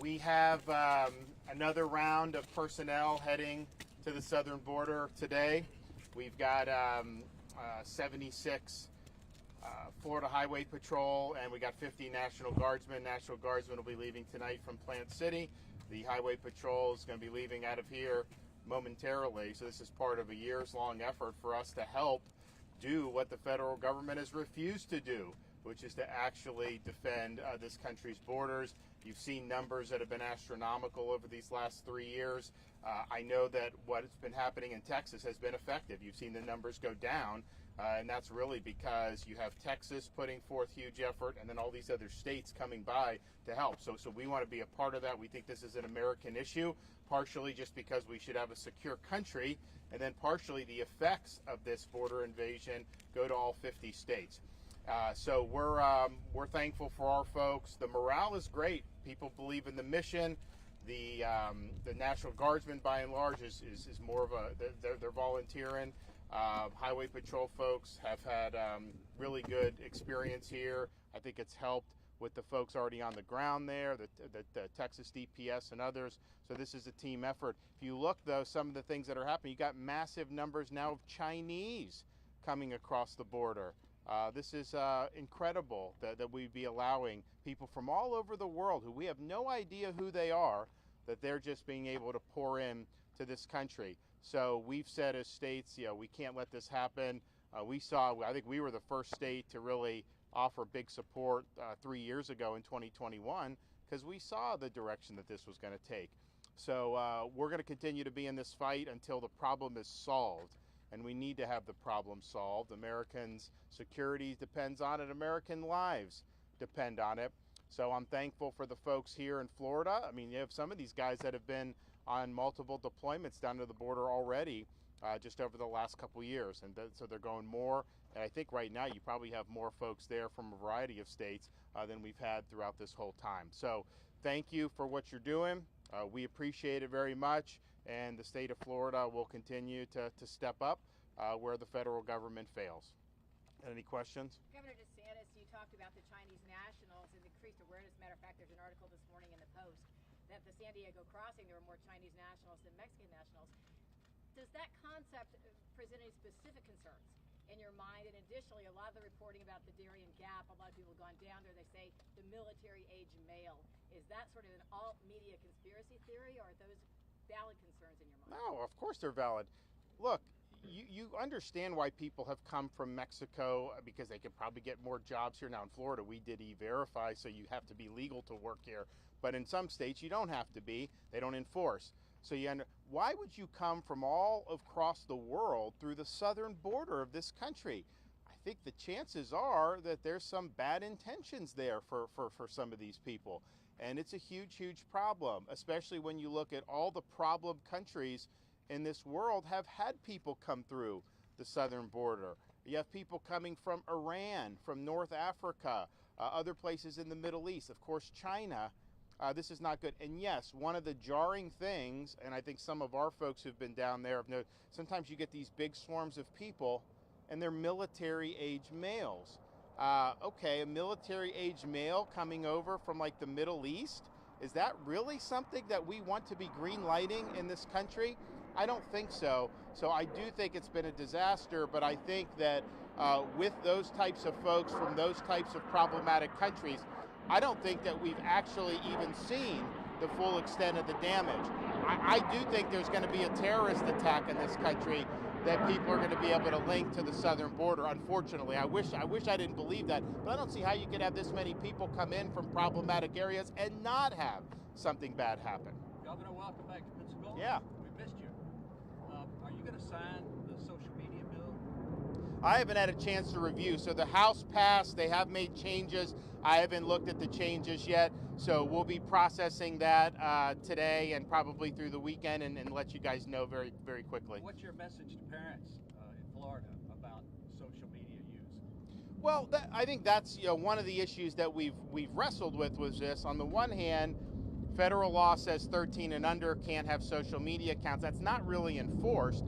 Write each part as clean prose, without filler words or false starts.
We have another round of personnel heading to the southern border today. We've got 76 Florida Highway Patrol, and we got 50 National Guardsmen. National Guardsmen will be leaving tonight from Plant City. The Highway Patrol is going to be leaving out of here momentarily. So this is part of a years-long effort for us to help do what the federal government has refused to do, which is to actually defend this country's borders. You've seen numbers that have been astronomical over these last 3 years. I know that what's been happening in Texas has been effective. You've seen the numbers go down, and that's really because you have Texas putting forth huge effort and then all these other states coming by to help. So we want to be a part of that. We think this is an American issue, partially just because we should have a secure country, and then partially the effects of this border invasion go to all 50 states. So we're thankful for our folks. The morale is great. People believe in the mission. The National Guardsmen, by and large, is more of a they're volunteering. Highway Patrol folks have had really good experience here. I think it's helped with the folks already on the ground there, the Texas DPS and others. So this is a team effort. If you look, though, some of the things that are happening, you got massive numbers now of Chinese coming across the border. This is incredible that we'd be allowing people from all over the world who we have no idea who they are, that they're just being able to pour in to this country. So we've said as states, we can't let this happen. I think we were the first state to really offer big support 3 years ago in 2021 because we saw the direction that this was going to take. So we're going to continue to be in this fight until the problem is solved. And we need to have the problem solved. Americans' security depends on it. American lives depend on it. So I'm thankful for the folks here in Florida. I mean, you have some of these guys that have been on multiple deployments down to the border already just over the last couple years. And so they're going more. And I think right now you probably have more folks there from a variety of states than we've had throughout this whole time. So thank you for what you're doing. We appreciate it very much, and the state of Florida will continue to step up where the federal government fails. Any questions? Governor DeSantis, you talked about the Chinese nationals and increased awareness. Matter of fact, there's an article this morning in the Post that the San Diego crossing, there were more Chinese nationals than Mexican nationals. Does that concept present any specific concerns in your mind? And additionally, a lot of the reporting about the Darien Gap, a lot of people have gone down there, they say the military age male. Is that sort of an alt-media conspiracy theory, or are those valid concerns in your mind? No, of course they're valid. Look, you understand why people have come from Mexico because they could probably get more jobs here. Now in Florida, we did E-Verify, so you have to be legal to work here. But in some states, you don't have to be. They don't enforce. So why would you come from all across the world through the southern border of this country? I think the chances are that there's some bad intentions there for some of these people. And it's a huge, huge problem, especially when you look at all the problem countries in this world have had people come through the southern border. You have people coming from Iran, from North Africa, other places in the Middle East, of course, China. This is not good. And yes, one of the jarring things, and I think some of our folks who've been down there have noticed, sometimes you get these big swarms of people and they're military-age males. Okay, a military-age male coming over from like the Middle East, is that really something that we want to be green lighting in this country? I don't think so. So I do think it's been a disaster, but I think that with those types of folks from those types of problematic countries, I don't think that we've actually even seen the full extent of the damage. I do think there's going to be a terrorist attack in this country that people are going to be able to link to the southern border. Unfortunately, I wish I didn't believe that, but I don't see how you could have this many people come in from problematic areas and not have something bad happen. Governor, welcome back to Pensacola. Yeah. We missed you. Are you going to sign the social media bill? I haven't had a chance to review. So the House passed, they have made changes. I haven't looked at the changes yet. So we'll be processing that today and probably through the weekend and let you guys know very, very quickly. What's your message to parents in Florida about social media use? Well, I think that's one of the issues that we've wrestled with was this. On the one hand, federal law says 13 and under can't have social media accounts. That's not really enforced.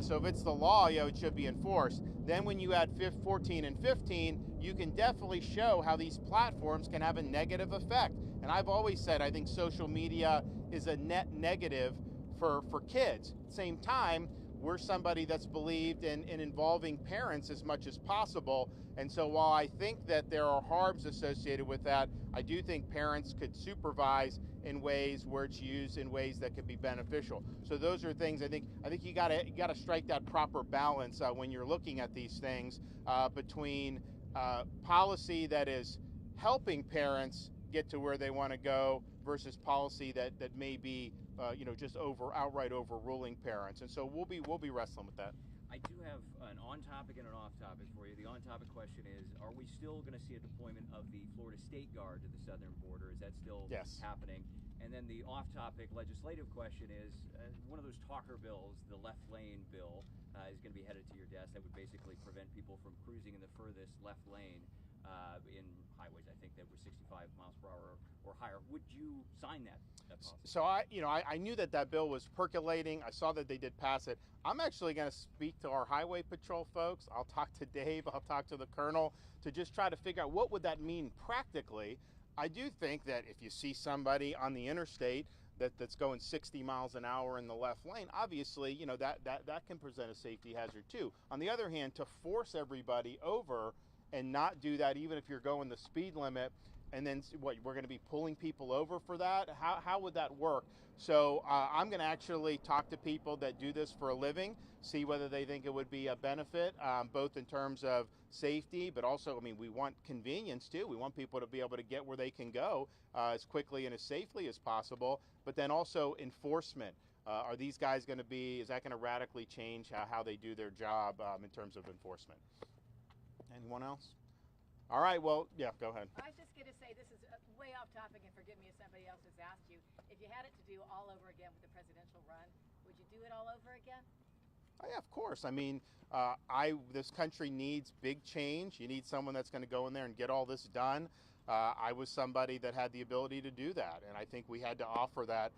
So if it's the law, it should be enforced. Then when you add 14 and 15, you can definitely show how these platforms can have a negative effect. And I've always said I think social media is a net negative for kids. At the same time, we're somebody that's believed in involving parents as much as possible. And so while I think that there are harms associated with that, I do think parents could supervise in ways where it's used in ways that could be beneficial. So those are things I think you gotta strike that proper balance when you're looking at these things between policy that is helping parents get to where they want to go versus policy that may be just outright overruling parents. And so we'll be wrestling with that. I do have an on-topic and an off-topic for you. The on-topic question is, are we still going to see a deployment of the Florida State Guard to the southern border? Is that still happening? And then the off-topic legislative question is, one of those talker bills, the left lane bill, is going to be headed to your desk that would basically prevent people from cruising in the furthest left lane in highways, I think that were 65 miles per hour or higher. Would you sign that policy? So I knew that bill was percolating. I saw that they did pass it. I'm actually going to speak to our highway patrol folks. I'll talk to Dave. I'll talk to the colonel to just try to figure out what would that mean practically. I do think that if you see somebody on the interstate that's going 60 miles an hour in the left lane, obviously, that can present a safety hazard too. On the other hand, to force everybody over and not do that, even if you're going the speed limit, and then we're going to be pulling people over for that? How would that work? So I'm going to actually talk to people that do this for a living, see whether they think it would be a benefit, both in terms of safety, but also, we want convenience too. We want people to be able to get where they can go as quickly and as safely as possible, but then also enforcement. Are these guys going to is that going to radically change how they do their job in terms of enforcement? Anyone else? All right, well, yeah, go ahead. I was just going to say, this is way off topic, and forgive me if somebody else has asked you. If you had it to do all over again with the presidential run, would you do it all over again? Oh, yeah, of course. This country needs big change. You need someone that's going to go in there and get all this done. I was somebody that had the ability to do that, and I think we had to offer that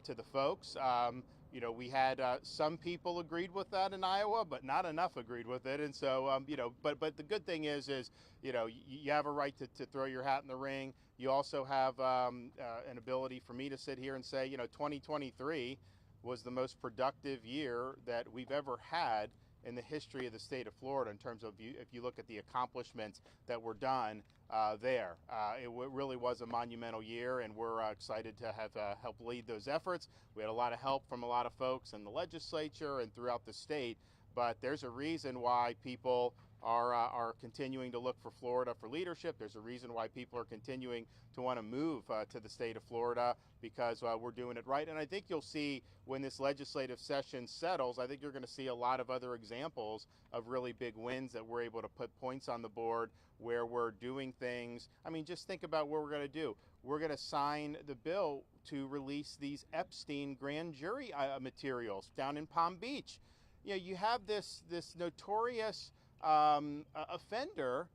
to the folks. We had some people agreed with that in Iowa, but not enough agreed with it. And so, but the good thing is you have a right to throw your hat in the ring. You also have an ability for me to sit here and say, 2023 was the most productive year that we've ever had in the history of the state of Florida in terms of if you look at the accomplishments that were done there. It really was a monumental year, and we're excited to have helped lead those efforts. We had a lot of help from a lot of folks in the legislature and throughout the state, but there's a reason why people are continuing to look for Florida for leadership. There's a reason why people are continuing to want to move to the state of Florida, because we're doing it right. And I think you'll see when this legislative session settles, I think you're going to see a lot of other examples of really big wins that we're able to put points on the board where we're doing things. Just think about what we're going to do. We're going to sign the bill to release these Epstein grand jury materials down in Palm Beach. You have this notorious offender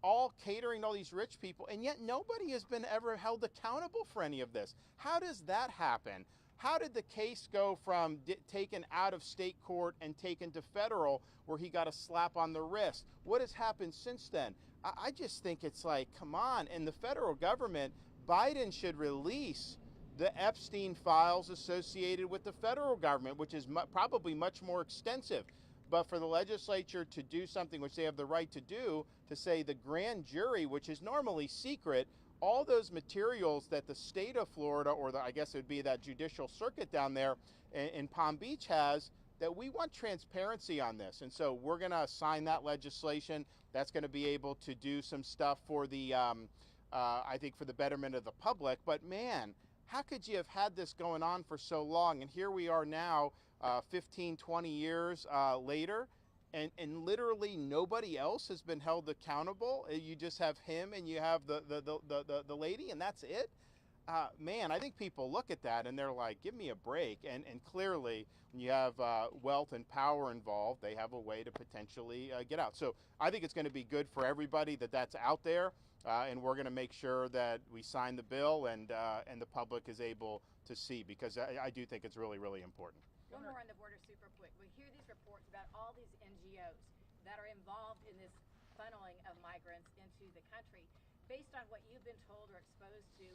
all catering to all these rich people, and yet nobody has been ever held accountable for any of this. How does that happen? How did the case go from taken out of state court and taken to federal, where he got a slap on the wrist? What has happened since then? I just think it's like, come on. And the federal government, Biden should release the Epstein files associated with the federal government, which is probably much more extensive. But for the legislature to do something which they have the right to do, to say the grand jury, which is normally secret, all those materials that the state of Florida, or I guess it would be that judicial circuit down there in Palm Beach has, that we want transparency on this. And so we're going to sign that legislation. That's going to be able to do some stuff for the, I think, for the betterment of the public. But man, how could you have had this going on for so long? And here we are now, 15, 20 years later, and literally nobody else has been held accountable. You just have him and you have the lady, and that's it. Man, I think people look at that and they're like, give me a break. And clearly, when you have wealth and power involved, they have a way to potentially get out. So I think it's going to be good for everybody that's out there. And we're going to make sure that we sign the bill and the public is able to see, because I do think it's really, really important. One more on the border super quick. We hear these reports about all these NGOs that are involved in this funneling of migrants into the country. Based on what you've been told or exposed to,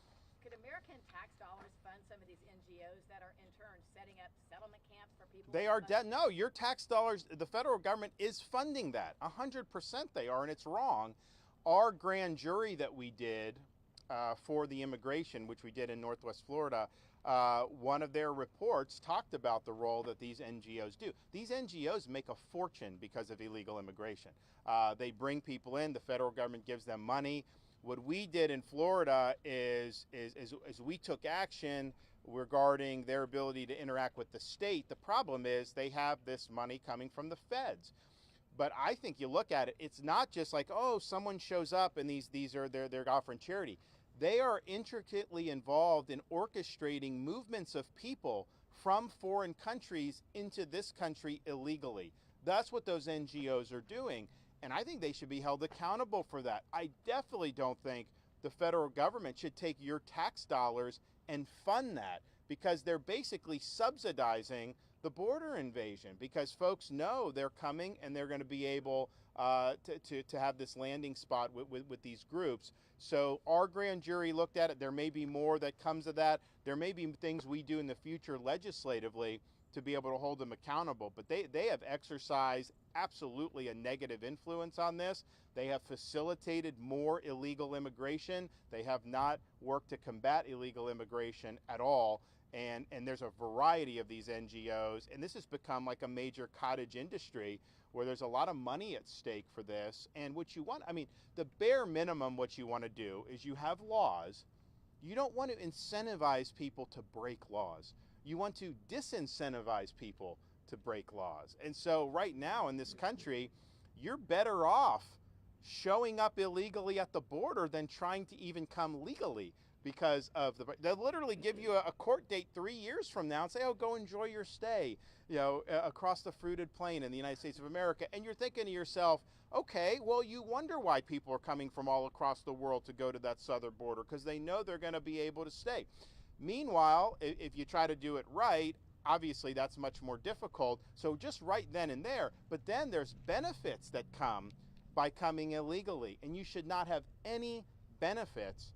could American tax dollars fund some of these NGOs that are in turn setting up settlement camps for people? They are no, your tax dollars, the federal government is funding that. 100% they are, and it's wrong. Our grand jury that we did for the immigration, which we did in Northwest Florida, one of their reports talked about the role that these NGOs do. These NGOs make a fortune because of illegal immigration. They bring people in, the federal government gives them money. What we did in Florida is we took action regarding their ability to interact with the state. The problem is they have this money coming from the feds. But I think you look at it, it's not just like, oh, someone shows up and they're offering charity. They are intricately involved in orchestrating movements of people from foreign countries into this country illegally. That's what those NGOs are doing. And I think they should be held accountable for that. I definitely don't think the federal government should take your tax dollars and fund that, because they're basically subsidizing the border invasion, because folks know they're coming and they're going to be able to have this landing spot with these groups. So our grand jury looked at it. There may be more that comes of that. There may be things we do in the future legislatively to be able to hold them accountable. But they have exercised absolutely a negative influence on this. They have facilitated more illegal immigration. They have not worked to combat illegal immigration at all. And there's a variety of these NGOs, and this has become like a major cottage industry where there's a lot of money at stake for this. And what you want, I mean, the bare minimum what you want to do is you have laws. You don't want to incentivize people to break laws. You want to disincentivize people to break laws. And so right now in this country, you're better off showing up illegally at the border than trying to even come legally, because of they'll literally give you a court date 3 years from now and say, oh, go enjoy your stay, across the fruited plain in the United States of America. And you're thinking to yourself, okay, well, you wonder why people are coming from all across the world to go to that southern border, because they know they're going to be able to stay. Meanwhile, if you try to do it right, obviously that's much more difficult. So just right then and there, but then there's benefits that come by coming illegally, and you should not have any benefits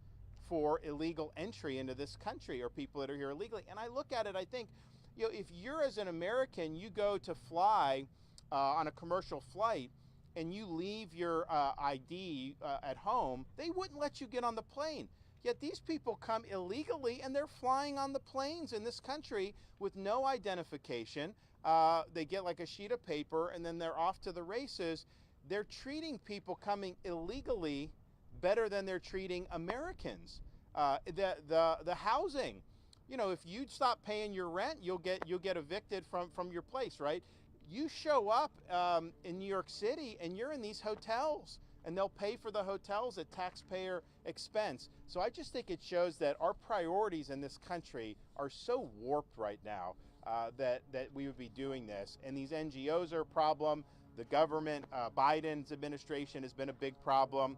for illegal entry into this country or people that are here illegally. And I look at it, I think, if you're as an American, you go to fly on a commercial flight and you leave your ID at home, they wouldn't let you get on the plane. Yet these people come illegally and they're flying on the planes in this country with no identification. They get like a sheet of paper and then they're off to the races. They're treating people coming illegally better than they're treating Americans. The housing, if you stop paying your rent, you'll get evicted from your place, right? You show up in New York City and you're in these hotels, and they'll pay for the hotels at taxpayer expense. So I just think it shows that our priorities in this country are so warped right now that we would be doing this. And these NGOs are a problem. The government, Biden's administration has been a big problem.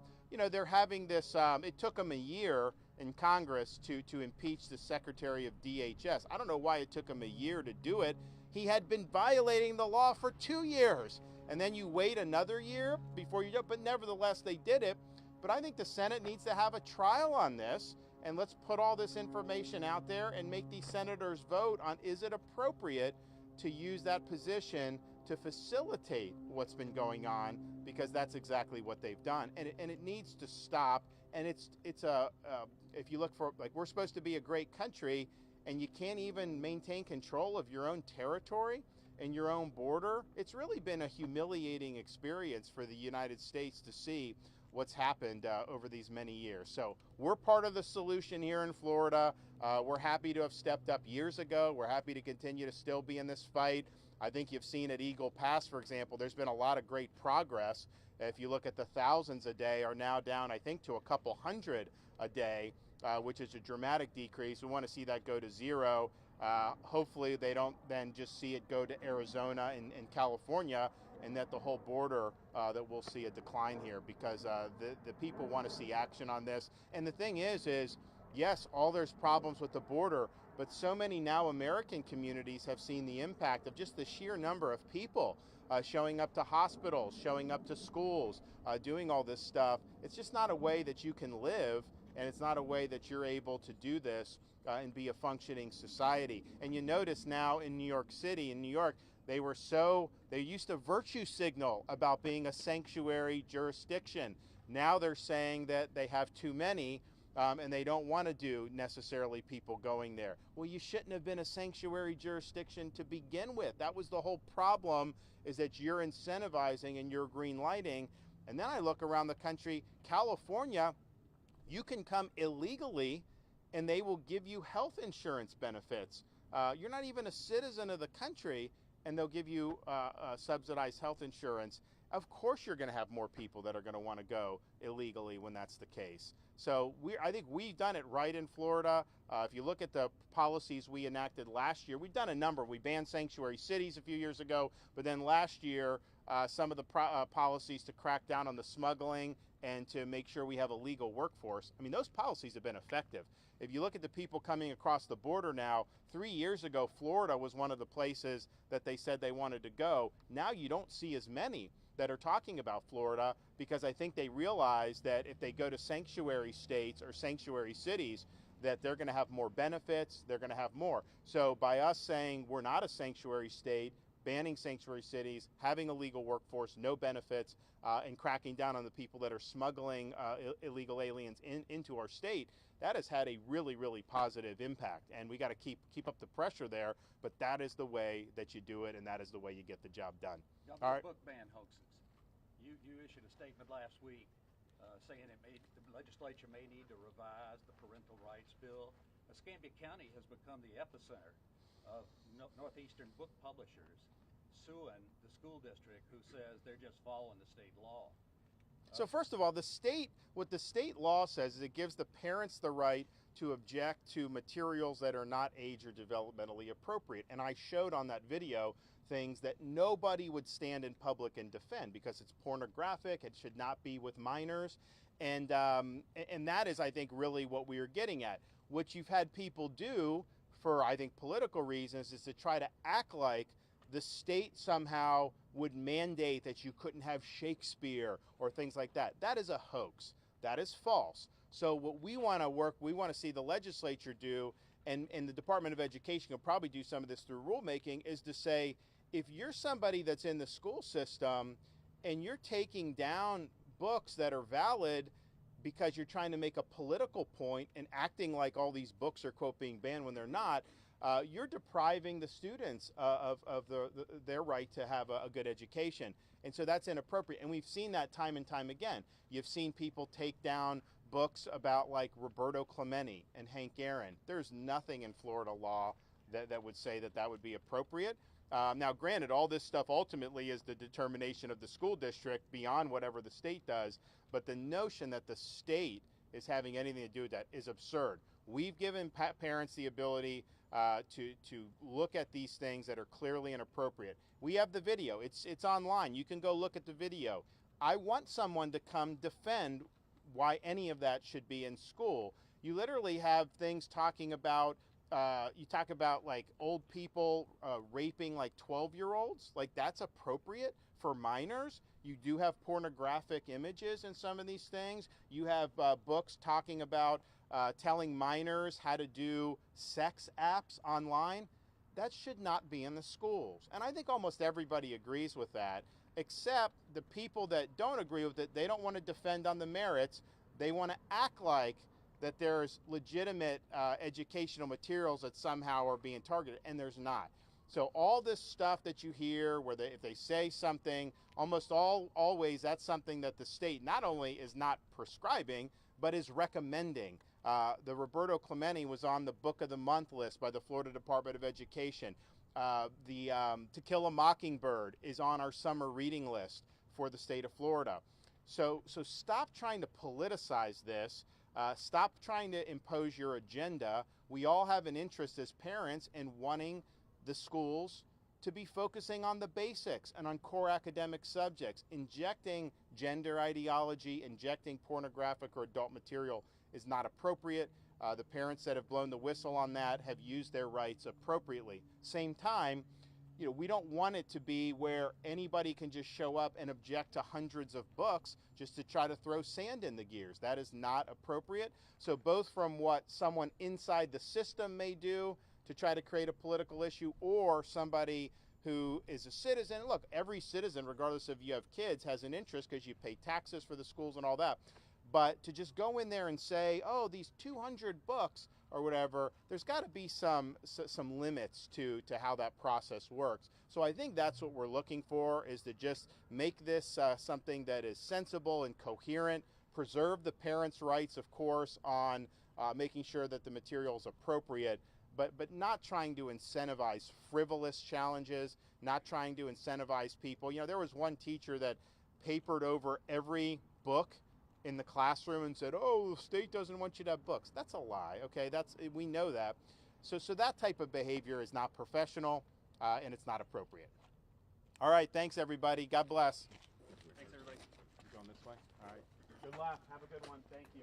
They're having this, it took them a year in Congress to impeach the Secretary of DHS. I don't know why it took him a year to do it. He had been violating the law for 2 years. And then you wait another year before you do it. But nevertheless, they did it. But I think the Senate needs to have a trial on this. And let's put all this information out there and make these senators vote on, is it appropriate to use that position to facilitate what's been going on, because that's exactly what they've done, and it needs to stop. And it's if you look for, like, we're supposed to be a great country, and you can't even maintain control of your own territory and your own border. It's really been a humiliating experience for the United States to see what's happened over these many years. So we're part of the solution here in Florida. We're happy to have stepped up years ago. We're happy to continue to still be in this fight. I think you've seen at Eagle Pass, for example, there's been a lot of great progress. If you look at the thousands a day are now down, I think, to a couple hundred a day, which is a dramatic decrease. We want to see that go to zero. Hopefully they don't then just see it go to Arizona and California, and that the whole border, that we'll see a decline here, because the people want to see action on this. And the thing is yes, there's problems with the border, but so many now American communities have seen the impact of just the sheer number of people showing up to hospitals, showing up to schools, doing all this stuff. It's just not a way that you can live, and it's not a way that you're able to do this and be a functioning society. And you notice now in New York City, in New York, they used to virtue signal about being a sanctuary jurisdiction. Now they're saying that they have too many, and they don't want to do necessarily people going there. Well, you shouldn't have been a sanctuary jurisdiction to begin with. That was the whole problem, is that you're incentivizing and you're green lighting. And then I look around the country, California, you can come illegally and they will give you health insurance benefits. You're not even a citizen of the country and they'll give you subsidized health insurance. Of course you're going to have more people that are going to want to go illegally when that's the case. So I think we've done it right in Florida. If you look at the policies we enacted last year, we've done a number. We banned sanctuary cities a few years ago, but then last year, some of the policies to crack down on the smuggling and to make sure we have a legal workforce. I mean, those policies have been effective. If you look at the people coming across the border now, 3 years ago, Florida was one of the places that they said they wanted to go. Now you don't see as many that are talking about Florida, because I think they realize that if they go to sanctuary states or sanctuary cities, that they're going to have more benefits, they're going to have more. So by us saying we're not a sanctuary state, banning sanctuary cities, having a legal workforce, no benefits, and cracking down on the people that are smuggling illegal aliens into our state, that has had a really, really positive impact. And we got to keep up the pressure there, but that is the way that you do it, and that is the way you get the job done. All right. Book ban hoaxes. You issued a statement last week saying the legislature may need to revise the parental rights bill. Escambia County has become the epicenter of northeastern book publishers suing the school district, who says they're just following the state law. So first of all, what the state law says is it gives the parents the right to object to materials that are not age or developmentally appropriate. And I showed on that video things that nobody would stand in public and defend because it's pornographic, it should not be with minors. And that is, I think, really what we are getting at. What you've had people do for, I think, political reasons is to try to act like the state somehow would mandate that you couldn't have Shakespeare or things like that. That is a hoax. That is false. So what we want to see the legislature do, and the Department of Education will probably do some of this through rulemaking, is to say, if you're somebody that's in the school system and you're taking down books that are valid because you're trying to make a political point and acting like all these books are, quote, being banned when they're not, you're depriving the students of their right to have a good education. And so that's inappropriate. And we've seen that time and time again. You've seen people take down books about like Roberto Clemente and Hank Aaron. There's nothing in Florida law that would say that would be appropriate. Now, granted, all this stuff ultimately is the determination of the school district beyond whatever the state does. But the notion that the state is having anything to do with that is absurd. We've given parents the ability to look at these things that are clearly inappropriate. We have the video. It's online. You can go look at the video. I want someone to come defend why any of that should be in school. You literally have things talking about, you talk about like old people raping like 12-year-olds. Like, that's appropriate for minors. You do have pornographic images in some of these things. You have books talking about telling minors how to do sex apps online. That should not be in the schools. And I think almost everybody agrees with that, except the people that don't agree with it. They don't want to defend on the merits. They want to act like that there's legitimate educational materials that somehow are being targeted, and there's not. So all this stuff that you hear, where if they say something, always that's something that the state not only is not prescribing, but is recommending. The Roberto Clemente was on the Book of the Month list by the Florida Department of Education. To Kill a Mockingbird is on our summer reading list for the state of Florida. So stop trying to politicize this. Stop trying to impose your agenda. We all have an interest as parents in wanting the schools to be focusing on the basics and on core academic subjects. Injecting gender ideology, injecting pornographic or adult material is not appropriate. The parents that have blown the whistle on that have used their rights appropriately. Same time, we don't want it to be where anybody can just show up and object to hundreds of books just to try to throw sand in the gears. That is not appropriate. So both from what someone inside the system may do to try to create a political issue, or somebody who is a citizen. Look, every citizen, regardless if you have kids, has an interest because you pay taxes for the schools and all that. But to just go in there and say, oh, these 200 books or whatever, there's got to be some limits to how that process works. So I think that's what we're looking for, is to just make this something that is sensible and coherent, preserve the parents' rights, of course, on making sure that the material is appropriate, but not trying to incentivize frivolous challenges, not trying to incentivize people. There was one teacher that papered over every book in the classroom and said, oh, the state doesn't want you to have books. That's a lie, okay? We know that. So that type of behavior is not professional, and it's not appropriate. All right, thanks, everybody. God bless. Thanks, everybody. You going this way? All right. Good luck. Have a good one. Thank you.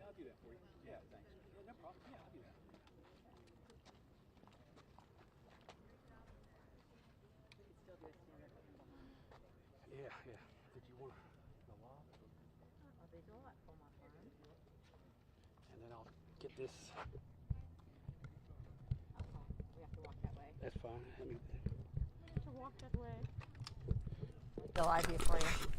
I'll do that for you. Yeah, thanks. Yeah, no problem. Yeah, I'll do that. Still do a standard from behind. Yeah. Did you want the law? A big lot for my farm. And then I'll get this. We have to walk that way. That's fine. We have to walk that way. Bill, I do it for you.